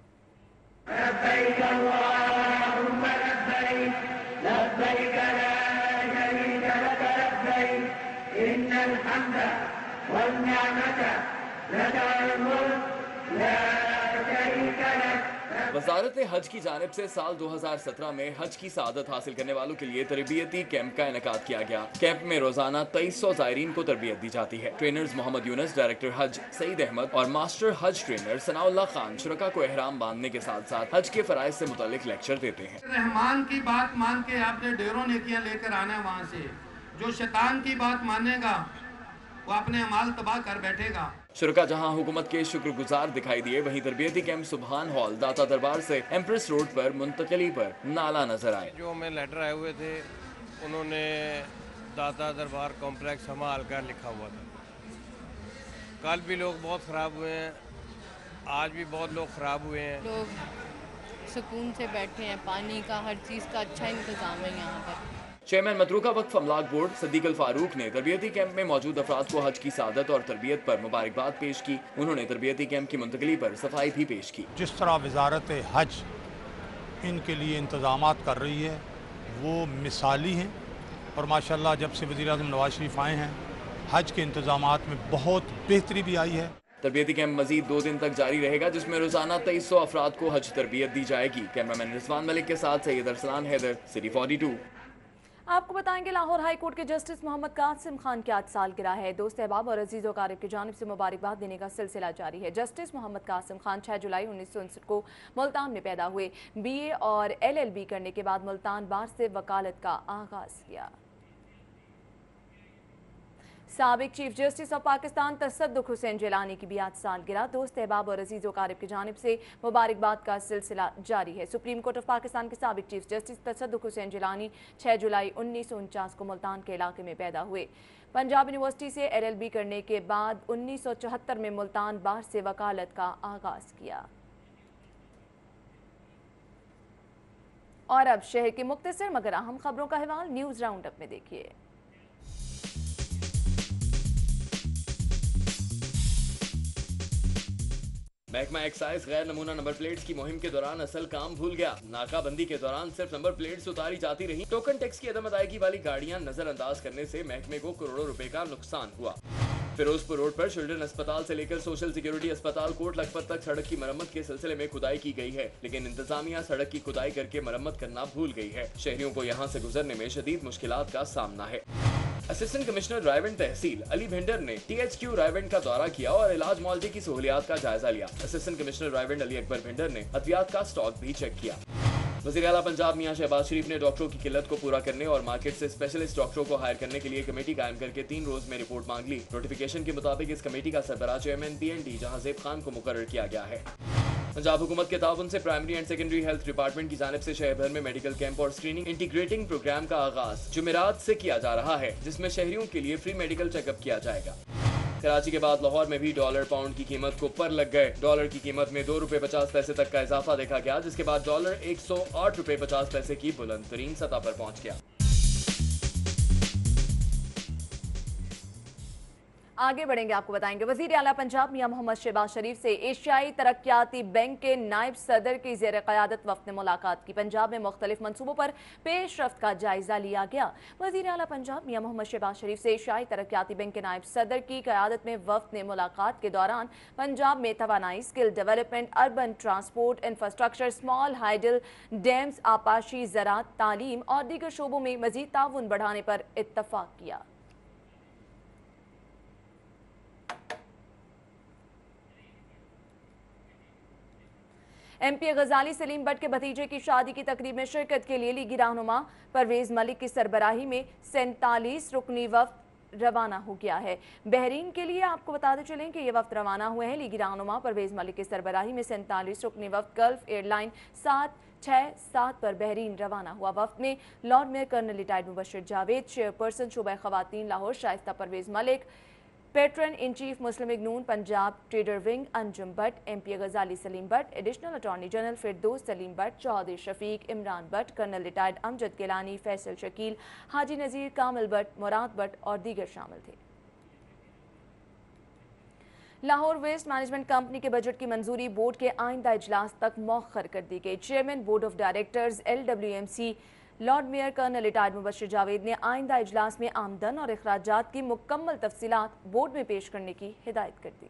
वजारत हज की जानिब से साल 2017 में हज की सादत हासिल करने वालों के लिए तरबियती कैंप का इनेकाद किया गया। कैंप में रोजाना 2300 ज़ायरीन को तरबियत दी जाती है। ट्रेनर्स मोहम्मद यूनुस, डायरेक्टर हज सईद अहमद और मास्टर हज ट्रेनर सनाउल्लाह खान शुरका को एहराम बांधने के साथ साथ हज के फराइज से मुतालिक लेक्चर देते हैं। रहमान की बात मान के आपने ढेरों नेकियां लेकर आना है वहाँ से। जो शैतान की बात मानेगा वो अपने अमाल तबाह कर बैठेगा। शुरका जहां हुकूमत के शुक्रगुजार दिखाई दिए, वहीं तरबियती कैंप सुबहान हॉल दाता दरबार से एम्प्रेस रोड पर मुंतकली पर नाला नजर आए। जो हमें लेटर आए हुए थे उन्होंने दाता दरबार कॉम्प्लेक्स संभाल कर लिखा हुआ था। कल भी लोग बहुत ख़राब हुए हैं, आज भी बहुत लोग ख़राब हुए हैं। लोग सुकून से बैठे हैं, पानी का हर चीज़ का अच्छा इंतज़ाम है यहाँ पर। चेयरमैन मदरूका वक्फ अमलाक बोर्ड सद्दीक अल फारूक ने तरबियती कैंप में मौजूद अफराद को हज की सादत और तरबियत पर मुबारकबाद पेश की। उन्होंने तरबियती कैंप की मुंतकली पर सफाई भी पेश की। जिस तरह वजारत हज इनके लिए इंतज़ामात कर रही है वो मिसाली हैं और माशाल्लाह जब से वज़ीर आज़म नवाज शरीफ आए हैं हज के इंतज़ामात में बहुत बेहतरी भी आई है। तरबियती कैंप मजीद 2 दिन तक जारी रहेगा, जिसमें रोजाना 2300 अफराद को हज तरबियत दी जाएगी। कैमरामैन रिजवान मलिक के साथ सैयद अरसलान हैदर, सिटी 42। आपको बताएंगे लाहौर हाई कोर्ट के जस्टिस मोहम्मद कासिम खान की आज सालगिरह है। दोस्त अहबाब और अजीज़ व क़ारिब की जानिब से मुबारकबाद देने का सिलसिला जारी है। जस्टिस मोहम्मद कासिम खान 6 जुलाई 1959 को मुल्तान में पैदा हुए। BA और LLB करने के बाद मुल्तान बार से वकालत का आगाज किया। साबिक चीफ जस्टिस ऑफ पाकिस्तान तसद्दुक हुसैन जिलानी की भी आज सालगिरह। दोस्त अहबाब और अजीज़ व क़ारिब की जानिब से मुबारकबाद का सिलसिला जारी है। सुप्रीम कोर्ट ऑफ पाकिस्तान के साबिक चीफ जस्टिस तसद्दुक हुसैन जिलानी 6 जुलाई 1949 को मुल्तान के इलाके में पैदा हुए। पंजाब यूनिवर्सिटी से LLB करने के बाद 1974 में मुल्तान बार से वकालत का आगाज किया। और अब शहर की मुख्तसर मगर अहम खबरों का हवाल न्यूज़ राउंड अप में देखिए। महकमा एक्साइज गैर नमूना नंबर प्लेट्स की मुहिम के दौरान असल काम भूल गया। नाकाबंदी के दौरान सिर्फ नंबर प्लेट्स उतारी जाती रही। टोकन टैक्स की अदम अदायगी वाली गाड़ियां नजरअंदाज करने से महकमे को करोड़ों रुपए का नुकसान हुआ। फिरोजपुर रोड पर चिल्ड्रन अस्पताल से लेकर सोशल सिक्योरिटी अस्पताल कोट लखपत तक सड़क की मरम्मत के सिलसिले में खुदाई की गई है, लेकिन इंतजामिया सड़क की खुदाई करके मरम्मत करना भूल गई है। शहरियों को यहाँ से गुजरने में शदीद मुश्किलात का सामना है। असिस्टेंट कमिश्नर रायवंड तहसील अली भिंडर ने THQ रायवंड का दौरा किया और इलाज मुआलजे की सहूलियात का जायजा लिया। असिस्टेंट कमिश्नर रायवंड अली अकबर भिंडर ने अद्वियात का स्टॉक भी चेक किया। वज़ीर आला पंजाब मियां शहबाज शरीफ ने डॉक्टरों की किल्लत को पूरा करने और मार्केट से स्पेशलिस्ट डॉक्टरों को हायर करने के लिए कमेटी कायम करके 3 रोज में रिपोर्ट मांग ली। नोटिफिकेशन के मुताबिक इस कमेटी का सरबराह चेयरमैन PND जहांजेब खान को मुकर्रर किया गया है। पंजाब हुकूमत के ताउन से primary and secondary health department की जानिब से शहर भर में मेडिकल कैंप और स्क्रीनिंग इंटीग्रेटिंग प्रोग्राम का आगाज जुमेरात से किया जा रहा है, जिसमें शहरियों के लिए फ्री मेडिकल चेकअप किया जाएगा। कराची के बाद लाहौर में भी डॉलर पाउंड की कीमत को पर लग गए। डॉलर की कीमत में 2 रुपए 50 पैसे तक का इजाफा देखा गया, जिसके बाद डॉलर 108 रुपए 50 पैसे की बुलंद तरीन सतह पर पहुंच गया। आगे बढ़ेंगे, आपको बताएंगे वजीर आला पंजाब मियां मोहम्मद शहबाज शरीफ से एशियाई तरक्याती बैंक के नायब सदर की ज़ेर क़यादत वफ़द ने मुलाकात की। पंजाब में मुख्तलिफ मनसूबों पर पेशरफ्त का जायजा लिया गया। वजीर आला पंजाब मियां मोहम्मद शहबाज शरीफ से एशियाई तरक्याती बैंक के नायब सदर की क़यादत में वफ़द ने मुलाकात के दौरान पंजाब में तवानाई, skill development, urban transport, infrastructure, small hydel dams, आपाशी, ज़राअत, तालीम और दीगर शोबों में मज़ीद ताउन बढ़ाने पर इत्तफ़ाक़ किया। MP गजाली सलीम भट्ट के भतीजे की शादी की तकरीब में शिरकत के लिए लीगी रहनुमा परवेज मलिक की सरबराही में 47 रुकनी वफ्द रवाना हो गया है। बहरीन के लिए आपको बताते चलें कि ये वफ्द रवाना हुए हैं। लीगी रहनुमा परवेज मलिक की सरबराही में 47 रुकनी वफ्द गल्फ एयरलाइन 767 पर बहरीन रवाना हुआ। वफ्द में lord mayor colonel retired Mubashar Javed, chairperson शोबा खवातीन Lahore Shaista Pervez Malik, patron in chief Muslim League Noon Punjab trader wing Anjum Butt, MP Ghazali Saleem Butt, additional attorney general Firdous Saleem Butt, Chaudhry Shafiq, Imran Butt, colonel retired Amjad Gilani, Faisal Shakeel, Haji Nazir, Kamil Butt, Murad Butt और दीगर शामिल थे। लाहौर वेस्ट मैनेजमेंट कंपनी के बजट की मंजूरी बोर्ड के आइंदा इजलास तक मौखर कर दी गई। Chairman board of directors LWMC lord mayor colonel retired Mubashar Javed ने आइंदा इजलास में आमदन और अखराजात की मुकम्मल तफसीलात बोर्ड में पेश करने की हिदायत कर दी।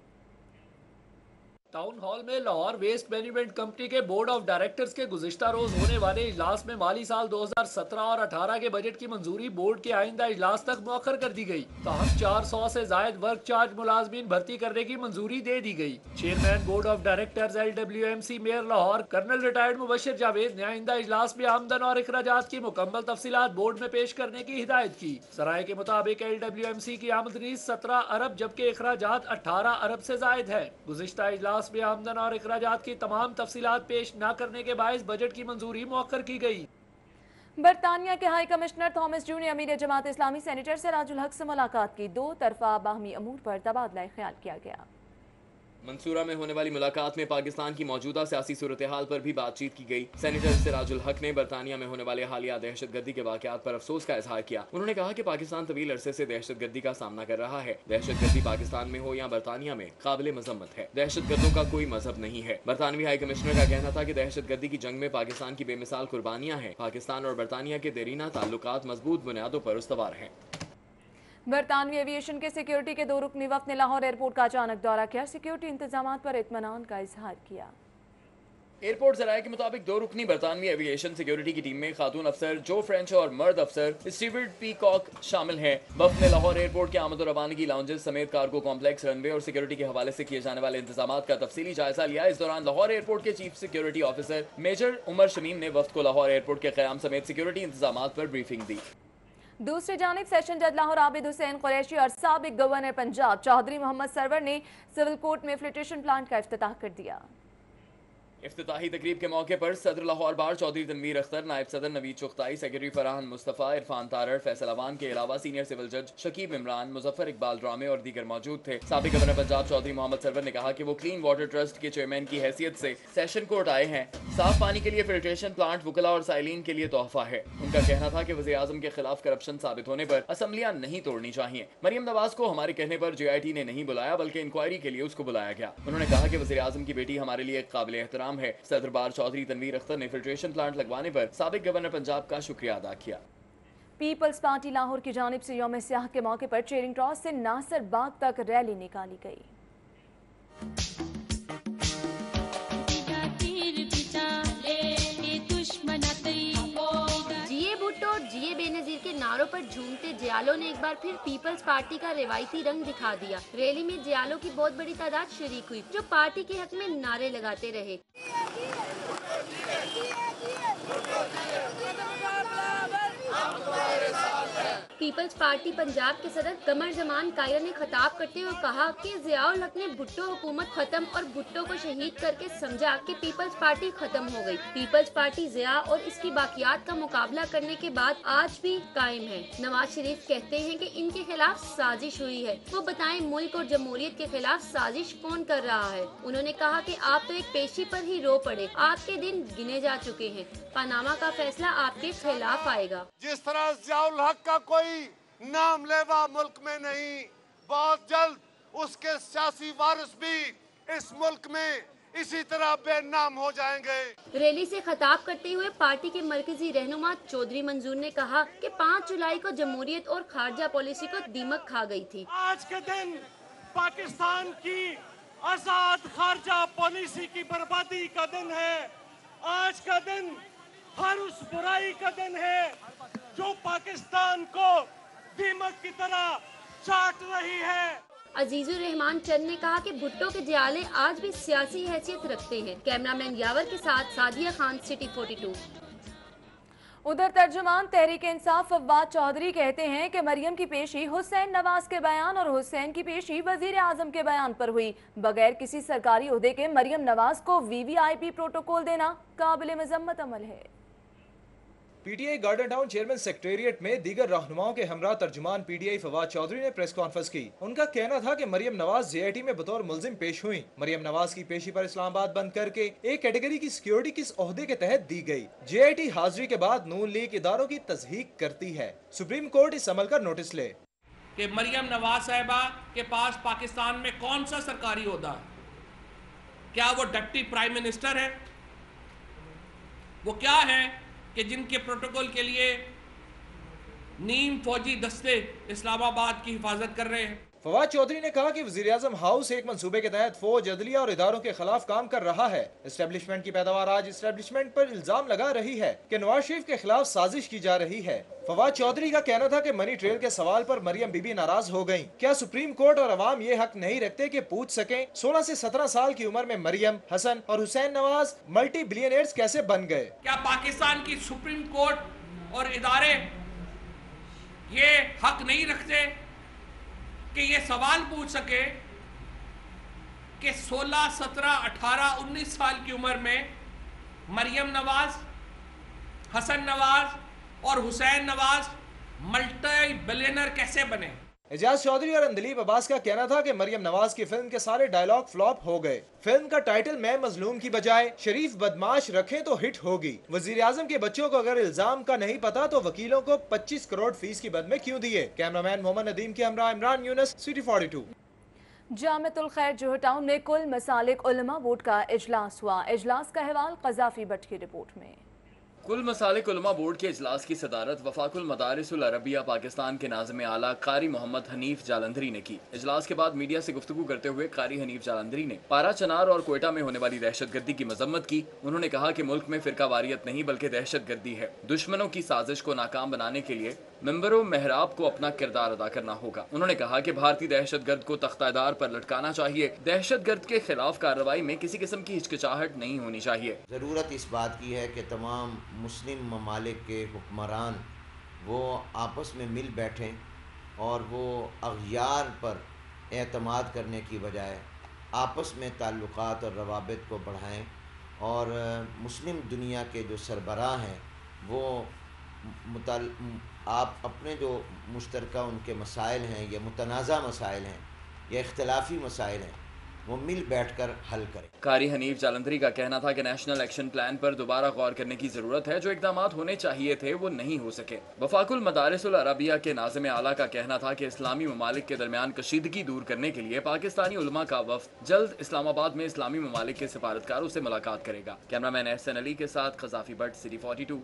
टाउन हॉल में लाहौर वेस्ट मैनेजमेंट कंपनी के बोर्ड ऑफ डायरेक्टर्स के गुज़िश्ता रोज होने वाले इजलास में माली साल 2017 और 18 के बजट की मंजूरी बोर्ड के आइंदा इजलास तक मौखर कर दी गई। ताहम 400 से जायद वर्क चार्ज मुलाजमीन भर्ती करने की मंजूरी दे दी गई। Chairman board of directors LWMC mayor Lahore colonel retired Mubashar Javed ने आइंदा इजलास में आमदन और अखराजात की मुकम्मल तफसीलात बोर्ड में पेश करने की हिदायत की। सराय के मुताबिक LWMC की आमदनी 17 अरब जबकि अखराजात 18 अरब से जायद है। गुज़िश्ता इजलास में आमदन और अखराजात की तमाम तफसीलात पेश न करने के बायस बजट की मंजूरी मौखर की गई। बरतानिया के हाई कमिश्नर थॉमस जू ने अमीर जमात इस्लामी सेनेटर सिराजुल हक से मुलाकात की। 2 तरफा बाहमी अमूर पर तबादला ख्याल किया गया। मंसूरा में होने वाली मुलाकात में पाकिस्तान की मौजूदा सियासी सूरत हाल पर भी बातचीत की गई। सेनेटर सिराजुल हक ने बरतानिया में होने वाले हालिया दहशतगर्दी के वाकयात पर अफसोस का इजहार किया। उन्होंने कहा कि पाकिस्तान तवील अरसे से दहशतगर्दी का सामना कर रहा है। दहशतगर्दी पाकिस्तान में हो या बरतानिया में काबिल मजम्मत है। दहशतगर्दों का कोई मजहब नहीं है। बरतानवी हाई कमिश्नर का कहना था कि दहशतगर्दी की जंग में पाकिस्तान की बेमिसाल कुर्बानियां हैं। पाकिस्तान और बरतानिया के देरीना ताल्लुकात मजबूत बुनियादों पर उस्तवार हैं। बरतानवी एविएशन के सिक्योरिटी के 2 रुकनी वफ्द ने लाहौर एयरपोर्ट का अचानक दौरा किया। सिक्योरिटी इंतजाम पर इत्मीनान का इजहार किया। एयरपोर्ट जराये के मुताबिक 2 रुकनी बरतानवी एविएशन सिक्योरिटी की टीम में खातून अफसर जो फ्रेंच और मर्द अफसर स्टीवर्ड पीकॉक शामिल हैं। वफ्द ने लाहौर एयरपोर्ट के आमद और रवानगी लाउंजेस समेत कार्गो कॉम्प्लेक्स, रनवे और सिक्योरिटी के हवाले से किए जाने वाले इंतजाम का तफसीली जायजा लिया। इस दौरान लाहौर एयरपोर्ट के chief security officer major Umar Shamim ने वफ्द को लाहौर एयरपोर्ट के क़याम समेत सिक्योरिटी इंतजाम पर ब्रीफिंग दी। दूसरी जानिब सेशन जज लाहौर आबिद हुसैन कुरैशी और साबिक गवर्नर पंजाब चौधरी मोहम्मद सरवर ने सिविल कोर्ट में फिल्ट्रेशन प्लांट का इफ्तिताह कर दिया। इफ्तिताही तकरीब के मौके पर सदर लाहौर बार चौधरी तनवीर अख्तर, नायब सदर नवीद चुगताई, सेक्रेटरी फरहान मुस्तफ़ा, इरफान तारड़, फैसल अवान के अलावा सीनियर सिविल जज शकीब इमरान, मुजफ्फर इकबाल ड्रामे और दीगर मौजूद थे। साबिक गवर्नर पंजाब चौधरी मोहम्मद सरवर ने कहा कि वो क्लीन वाटर ट्रस्ट के चेयरमैन की हैसियत से सेशन कोर्ट आए हैं। साफ पानी के लिए फिल्ट्रेशन प्लांट वुकला और साइलिन के लिए तोहफा है। उनका कहना था कि वज़ीर आज़म के खिलाफ करप्शन साबित होने पर असम्बलियां नहीं तोड़नी चाहिए। मरियम नवाज को हमारे कहने पर JIT ने नहीं बुलाया बल्कि इंक्वायरी के लिए उसको बुलाया गया। उन्होंने कहा कि वज़ीर आज़म की बेटी हमारे लिए काबिल एहतराम है। सदर बार चौधरी तनवीर अख्तर ने फिल्ट्रेशन प्लांट लगवाने पर साबिक गवर्नर पंजाब का शुक्रिया अदा किया। पीपल्स पार्टी लाहौर की जानिब से यौम सियाह के मौके पर चेरिंग क्रॉस से नासिर बाग तक रैली निकाली गई। जिए भुट्टो और जिए बेनजीर के नारों पर झूमते जियालो ने एक बार फिर पीपल्स पार्टी का रिवायती रंग दिखा दिया। रैली में जियालो की बहुत बड़ी तादाद शरीक हुई जो पार्टी के हक में नारे लगाते रहे। پیپلز پارٹی پنجاب کے صدر قمر زمان کائرہ نے خطاب کرتے ہوئے کہا کہ ضیاء الحق نے بھٹو حکومت ختم اور بھٹو کو شہید کر کے سمجھا کہ پیپلز پارٹی ختم ہو گئی۔ پیپلز پارٹی ضیاء اور اس کی باقیات کا مقابلہ کرنے کے بعد آج بھی قائم ہے۔ نواز شریف کہتے ہیں کہ ان کے خلاف سازش ہوئی ہے، وہ بتائیں ملک اور جمہوریت کے خلاف سازش کون کر رہا ہے؟ انہوں نے کہا کہ آپ تو ایک پیشی پر ہی رو پڑے، آپ کے دن گنے جا چکے ہیں، پاناما کا فیصلہ آپ کے خلاف آئے گا۔ جس طرح ضیاء الحق کا کوئی نام لیوا ملک میں نہیں، بہت جلد اس کے سیاسی وارث بھی اس ملک میں اسی طرح بے نام ہو جائیں گے۔ ریلی سے خطاب کرتے ہوئے پارٹی کے مرکزی رہنما چودھری منظور نے کہا کہ 5 جولائی کو جمہوریت اور خارجہ پالیسی کو دیمک کھا گئی تھی۔ آج کے دن پاکستان کی آزاد خارجہ پالیسی کی بربادی کا دن ہے، آج کا دن ہر اس برائی کا دن ہے جو پاکستان کو دیمک کی طرح چاٹ رہی ہے۔ عزیز الرحمان چند نے کہا کہ بھٹو کے جیالے آج بھی سیاسی حیثیت رکھتے ہیں۔ کیمرامین یاور کے ساتھ سعدیہ خان، سٹی 42۔ ادھر ترجمان تحریک انصاف فواد چودھری کہتے ہیں کہ مریم کی پیشی حسین نواز کے بیان اور حسین کی پیشی وزیر اعظم کے بیان پر ہوئی۔ بغیر کسی سرکاری عہدے کے مریم نواز کو VVIP پروٹوکول دینا قابل مذمت عمل ہے۔ P T I garden town chairman secretariat میں دیگر رہنماؤں کے ہمراہ ترجمان P T I Fawad Chaudhry نے پریس کانفرنس کی۔ ان کا کہنا تھا کہ مریم نواز JIT میں بطور ملزم پیش ہوئی۔ مریم نواز کی پیشی پر اسلام آباد بند کر کے ایک کیٹیگری کی سیکیورٹی کس عہدے کے تحت دی گئی۔ JIT حاضری کے بعد نون لیگ اداروں کی تصحیح کرتی ہے۔ سپریم کورٹ اس عمل کا نوٹس لے کہ مریم نواز صاحبہ کے پاس پاکستان میں کون سا سرکاری عہدہ ہے؟ کیا وہ ڈپٹی پرائم منسٹر ہے؟ وہ کیا ہے کہ جن کے پروٹوکول کے لیے نیم فوجی دستے اسلام آباد کی حفاظت کر رہے ہیں؟ فواد چودھری نے کہا کہ وزیر اعظم ہاؤس ایک منصوبے کے تحت فوج، عدلیہ اور اداروں کے خلاف کام کر رہا ہے۔ اسٹیبلشمنٹ کی پیداوار آج اسٹیبلشمنٹ پر الزام لگا رہی ہے کہ نواز شریف کے خلاف سازش کی جا رہی ہے۔ فواد چودھری کا کہنا تھا کہ منی ٹریل کے سوال پر مریم بی بی ناراض ہو گئیں۔ کیا سپریم کورٹ اور عوام یہ حق نہیں رکھتے کہ پوچھ سکیں 16 سے 17 سال کی عمر میں مریم، حسن اور حسین نواز ملٹی بلینئرز کیسے بن گئے؟ کیا پاکستان کی سپریم کورٹ اور ادارے یہ حق نہیں رکھتے کہ یہ سوال پوچھ سکے کہ 16, 17, 18, 19 سال کی عمر میں مریم نواز، حسن نواز اور حسین نواز ملٹی بلینر کیسے بنے؟ اعجاز چودھری اور اندلیب عباس کا کہنا تھا کہ مریم نواز کی فلم کے سارے ڈائیلاگ فلاپ ہو گئے۔ فلم کا ٹائٹل میں مظلوم کی بجائے شریف بدماش رکھیں تو ہٹ ہوگی۔ وزیر اعظم کے بچوں کو اگر الزام کا نہیں پتا تو وکیلوں کو 25 کروڑ فیس کی بد میں کیوں دیے؟ کیمرامین محمد ندیم کے ہمراہ عمران یونس، سٹی 42۔ جامعۃ الخیر جوہر ٹاؤن میں کل مسالک علماء بورڈ کا اجلاس ہوا۔ اجلاس کا احوال قذافی بٹ کی رپورٹ میں۔ کل مسالک علماء بورڈ کے اجلاس کی صدارت وفاق المدارس العربیہ پاکستان کے ناظم اعلیٰ قاری محمد حنیف جالندھری نے کی۔ اجلاس کے بعد میڈیا سے گفتگو کرتے ہوئے قاری حنیف جالندھری نے پارا چنار اور کوئٹہ میں ہونے والی دہشت گردی کی مذمت کی۔ انہوں نے کہا کہ ملک میں فرقہ واریت نہیں بلکہ دہشت گردی ہے۔ دشمنوں کی سازش کو ناکام بنانے کے لیے ممبر و محراب کو اپنا کردار ادا کرنا ہوگا۔ انہوں نے کہا کہ بھارتی دہشت گرد کو تختہ دار پر لٹکانا چاہیے۔ دہشت گرد کے خلاف کارروائی میں کسی قسم کی ہچکچاہٹ نہیں ہونی چاہیے۔ ضرورت اس بات کی ہے کہ تمام مسلم ممالک کے حکمران وہ آپس میں مل بیٹھیں اور وہ اغیار پر اعتماد کرنے کی بجائے آپس میں تعلقات اور روابط کو بڑھائیں، اور مسلم دنیا کے جو سربراہ ہیں وہ آپ اپنے جو مشترکہ ان کے مسائل ہیں یا متنازع مسائل ہیں یا اختلافی مسائل ہیں وہ مل بیٹھ کر حل کریں۔ قاری حنیف جالندھری کا کہنا تھا کہ نیشنل ایکشن پلان پر دوبارہ غور کرنے کی ضرورت ہے۔ جو اقدامات ہونے چاہیے تھے وہ نہیں ہو سکے۔ وفاق المدارس العربیہ کے ناظم اعلیٰ کا کہنا تھا کہ اسلامی ممالک کے درمیان کشیدگی دور کرنے کے لیے پاکستانی علماء کا وفد جلد اسلام آباد میں اسلامی ممالک کے سفارتکاروں سے ملاقات کرے گا۔ کیمرامین احسن علی کے ساتھ قذافی بٹ، سٹی 42۔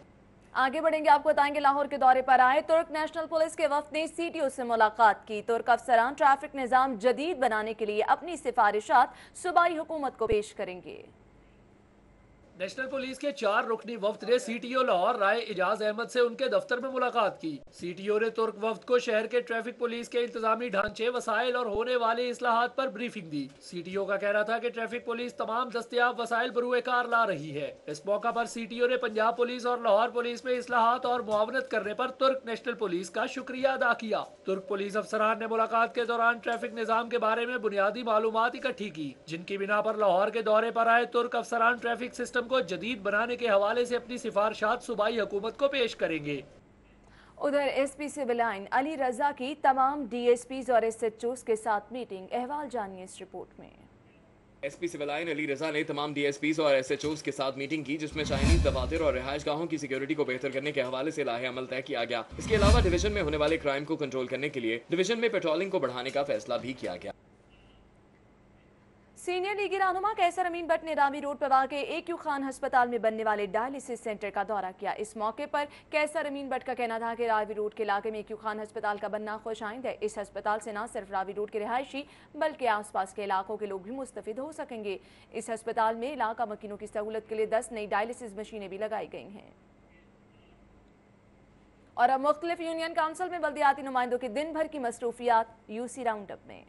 آگے بڑھیں گے، آپ کو بتائیں گے لاہور کے دورے پر آئے ترک نیشنل پولیس کے وفد نے CTO سے ملاقات کی۔ ترک افسران ٹریفک نظام جدید بنانے کے لیے اپنی سفارشات صوبائی حکومت کو پیش کریں گے۔ नेशनल पुलिस के 4 रुकनी वफ्द ने सीटीओ लाहौर राय इजाज अहमद से उनके दफ्तर में मुलाकात की। सीटीओ ने तुर्क वफ्द को शहर के ट्रैफिक पुलिस के इंतजामी ढांचे, वसाइल और होने वाले इस्लाहात पर ब्रीफिंग दी। सीटीओ का कहना था कि ट्रैफिक पुलिस तमाम दस्तयाब वसाइल बरूए कार ला रही है। इस मौका पर सीटीओ ने पंजाब पुलिस और लाहौर पुलिस में इस्लाहात और मुआवनत करने पर तुर्क नेशनल पुलिस का शुक्रिया अदा किया। तुर्क पुलिस अफसरान ने मुलाकात के दौरान ट्रैफिक निजाम के बारे में बुनियादी मालूमात इकट्ठी की, जिनकी बिना पर लाहौर के दौरे पर आए तुर्क अफसरान ट्रैफिक सिस्टम को जदीद बनाने के हवाले से अपनी सिफारिशात सूबाई हुकूमत को पेश करेंगे। उधर एसपी सिविल लाइन अली रजा की तमाम डीएसपीज और एसएचओज के साथ मीटिंग, अहवाल जानिए इस रिपोर्ट में। एसपी सिविल लाइन अली रजा ने तमाम डीएसपीज और एसएचओज के साथ मीटिंग की, जिसमें चाइनीज दफातर और रिहाइश गाहों की सिक्योरिटी को बेहतर करने के हवाले से लाहे अमल तय किया गया। इसके अलावा डिवीजन में होने वाले क्राइम को कंट्रोल करने के लिए डिवीजन में पेट्रोलिंग को बढ़ाने का फैसला भी किया गया। सीनियर लीगी रहनुमा कैसर अमीन भट्ट ने रावी रोड पर वाक़े AQ खान अस्पताल में बनने वाले डायलिसिस सेंटर का दौरा किया। इस मौके पर कैसर अमीन भट्ट का कहना था कि रावी रोड के इलाके में AQ खान अस्पताल का बनना खुशाइंद है। इस अस्पताल से न सिर्फ रावी रोड के रिहायशी बल्कि आसपास के इलाकों के लोग भी मुस्तफिद हो सकेंगे। इस अस्पताल में इलाका मकीनों की सहूलत के लिए 10 नई डायलिसिस मशीनें भी लगाई गई हैं। और अब मुख्तलिफ यूनियन काउंसिल में बल्दियाती नुमाइंदों की दिन भर की मसरूफियात यूसी राउंड अप में।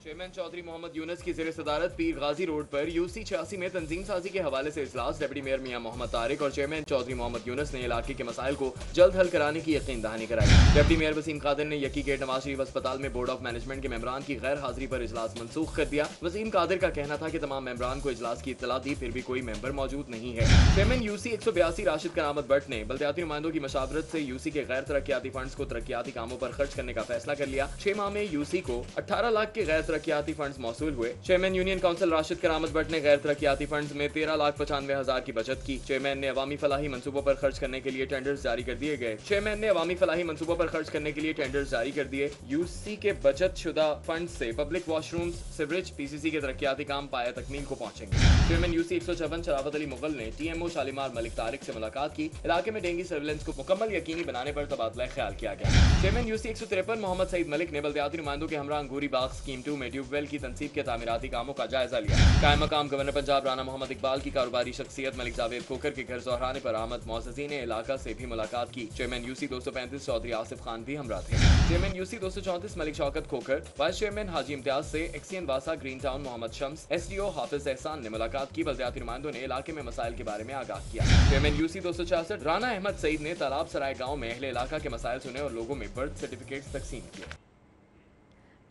चेयरमैन चौधरी मोहम्मद यूनस की ज़ेर सदारत पीर गाजी रोड पर यूसी 86 में तंजीम साजी के हवाले से इजलास। डिप्टी मेयर मियां मोहम्मद तारिक और चेयरमैन चौधरी मोहम्मद यूनस ने इलाके के मसाइल को जल्द हल कराने की यकीन दहानी कराई। डिप्टी मेयर वसीम कादिर ने यकी गेट नवाज शरीफ अस्पताल में बोर्ड ऑफ मैनेजमेंट के मेंबरान की गैर हाजिरी पर इजलास मनसूख कर दिया। वसीम कादिर का कहना था कि तमाम मेंबरान को इजलास की इत्तला दी, फिर भी कोई मेंबर मौजूद नहीं है। चेयरमैन यूसी 182 राशिद करामत भट्ट ने बल्दियाती नुमाइंदों की मशावरत से यूसी के गैर तरक्याती फंड्स को तरक्याती कामों पर खर्च करने का फैसला कर लिया। 6 माह में यूसी को 18 लाख के गैर तरक्याती फंड्स मौसूल हुए। चेयरमैन यूनियन काउंसिल राशिद करामत भट्ट ने गैर तरक्याती फंड्स में 13,95,000 की बचत की। चेयरमैन ने अवामी फलाही मंसूबों पर खर्च करने के लिए टेंडर्स जारी कर दिए गए। चेयरमैन ने अवामी फलाही मंसूबों पर खर्च करने के लिए टेंडर्स जारी कर दिए। यूसी के बचत शुदा फंड से पब्लिक वॉशरूम्स, सिवरेज, पीसीसी के तरक्याती काम पाया तकमील को पहुंचेंगे। चेयरमैन यूसी 154 शराफत अली मुगल ने टीएमओ शालीमार मलिक तारिक से मुलाकात की। इलाके में डेंगू सर्विलेंस को मुकम्मल यकीनी बनाने पर तबादला ख्याल किया गया। चेयरमैन यूसी 153 मोहम्मद सईद मलिक ने बल्दियाती नुमाइंदों के हमरा अंगूरी बाग स्कीम 2 में ट्यूबवेल की तनसीब के तामीराती कामों का जायजा लिया। कायम मकाम गवर्नर पंजाब राना मोहम्मद इकबाल की कारोबारी शख्सियत मलिक जावेद खोखर के घर जोहराने पर आमद मोअज़्ज़ज़ीन इलाका से भी मुलाकात की। चेयरमैन यूसी 235 चौधरी आसिफ खान भी हमरा थे। Chairman UC 234 Malik Shaukat Khokhar, vice chairman Haji Imtiaz से एक्सियन वासा Green Town Mohammad Shams, SDO Hafiz Ehsan ने मुलाकात की। बल्दियाती नुमाइंदों ने इलाके में मसाइल के बारे में आगाह किया। चेयरमैन यूसी 266 राना अहमद सईद ने तालाब सराय गाँव में अहले इलाका के मसाइल सुने और लोगों में बर्थ सर्टिफिकेट तकसीम किए।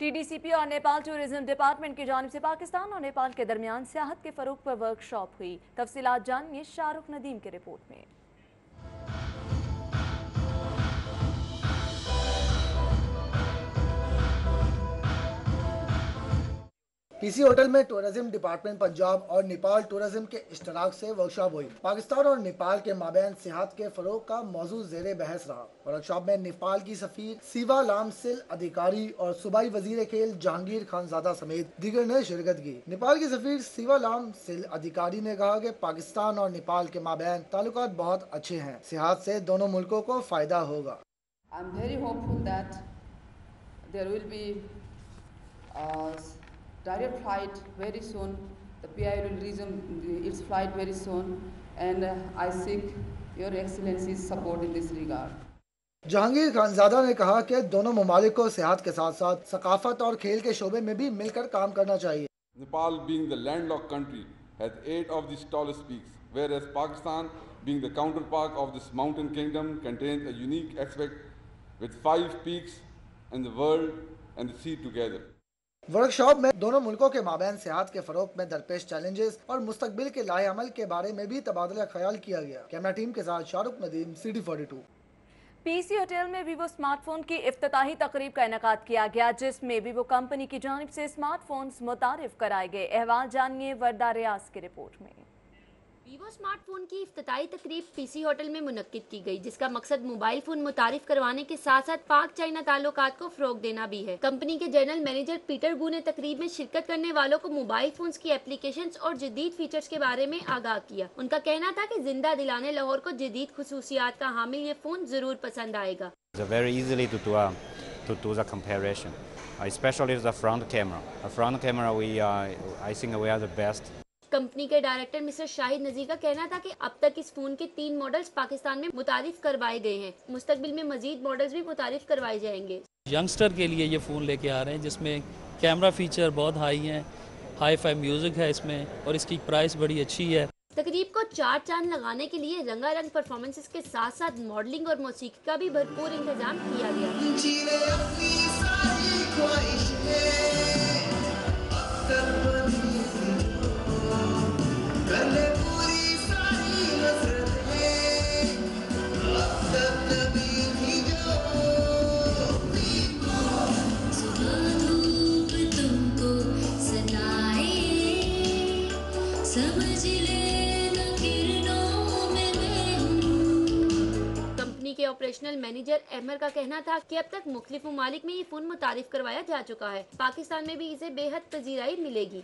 टीडीसीपी और नेपाल टूरिज्म डिपार्टमेंट की जानिब से पाकिस्तान और नेपाल के दरमियान सियाहत के फरोग पर वर्कशॉप हुई। तफसीलात जानिए शाहरुख नदीम के रिपोर्ट में। पीसी होटल में टूरिज्म डिपार्टमेंट पंजाब और नेपाल टूरिज्म के इश्तराक से वर्कशॉप हुई। पाकिस्तान और नेपाल के माबैन सियाहत के फरोग का मौजू ज़ेरे बहस रहा। वर्कशॉप में नेपाल की सफीर सीवा लाम सिल अधिकारी और सूबाई वजीर खेल जहांगीर खानजादा समेत दीगर ने शिरकत की। नेपाल की सफीर सीवा लाम सिल अधिकारी ने कहा कि पाकिस्तान और नेपाल के माबैन ताल्लुकात बहुत अच्छे हैं। सियाहत से दोनों मुल्कों को फायदा होगा। I'm very hopeful that there will be direct flight very soon. The PI will resume its flight very soon, and I seek Your Excellency's support in this regard. Jahangir Khanzada ने कहा कि दोनों ममालिक को सेहत के साथ साथ सकाफत और खेल के शोबे में भी मिलकर काम करना चाहिए। Nepal, being the landlocked country, has 8 of the tallest peaks, whereas Pakistan, being the counterpart of this mountain kingdom, contains a unique aspect with 5 peaks in the world and the sea together. Workshop में दोनों मुल्कों के माबैन सियाहत के फरोग में दरपेश challenges और मुस्तकबिल के लाए अमल के बारे में भी तबादला ख्याल किया गया। कैमरा टीम के साथ Shahrukh Nadeem, CD42। PC hotel में वीवो स्मार्टफोन की इफ्तिताही तकरीब का इनेकाद किया गया, जिसमें वीवो कंपनी की जानिब से स्मार्टफोन्स मुतारिफ कराए गए। अहवाल जानिए वर्दा रियाज की रिपोर्ट में। वीवो स्मार्टफोन की इफ्तिताही तकरीब पीसी होटल में मुनक्किद की गई, जिसका मकसद मोबाइल फोन मुतारिफ करवाने के साथ साथ पाक चाइना ताल्लुकात को फरोग देना भी है। कंपनी के जनरल मैनेजर पीटर गू ने तकरीब में शिरकत करने वालों को मोबाइल फोन्स की एप्लीकेशंस और जदीद फीचर्स के बारे में आगाह किया। उनका कहना था कि जिंदा दिलाने लाहौर को जदीद खुसूसियात का हामिल ये फोन जरूर पसंद आएगा। Very easily to do the comparison, especially the front camera. The front camera, I think we are the best. Company के डायरेक्टर मिस्टर शाहिद नजीर का कहना था कि अब तक इस फोन के 3 मॉडल्स पाकिस्तान में मुतारिफ करवाए गए हैं। मुस्तकबिल में मजीद मॉडल्स भी मुतारिफ करवाए जाएंगे। यंगस्टर के लिए ये फ़ोन लेके आ रहे हैं जिसमें कैमरा फीचर बहुत हाई हैं, हाई फाई म्यूज़िक है इसमें और इसकी प्राइस बड़ी अच्छी है। तकरीब को 4 चांद लगाने के लिए रंगारंग परफॉर्मेंसेस के साथ साथ मॉडलिंग और मौसीकी का भी भरपूर इंतजाम किया गया। कंपनी के ऑपरेशनल मैनेजर अहमर का कहना था कि अब तक मुख्तलिफ ममालिक में ये फोन मुतारिफ करवाया जा चुका है। पाकिस्तान में भी इसे बेहद पजीराई मिलेगी।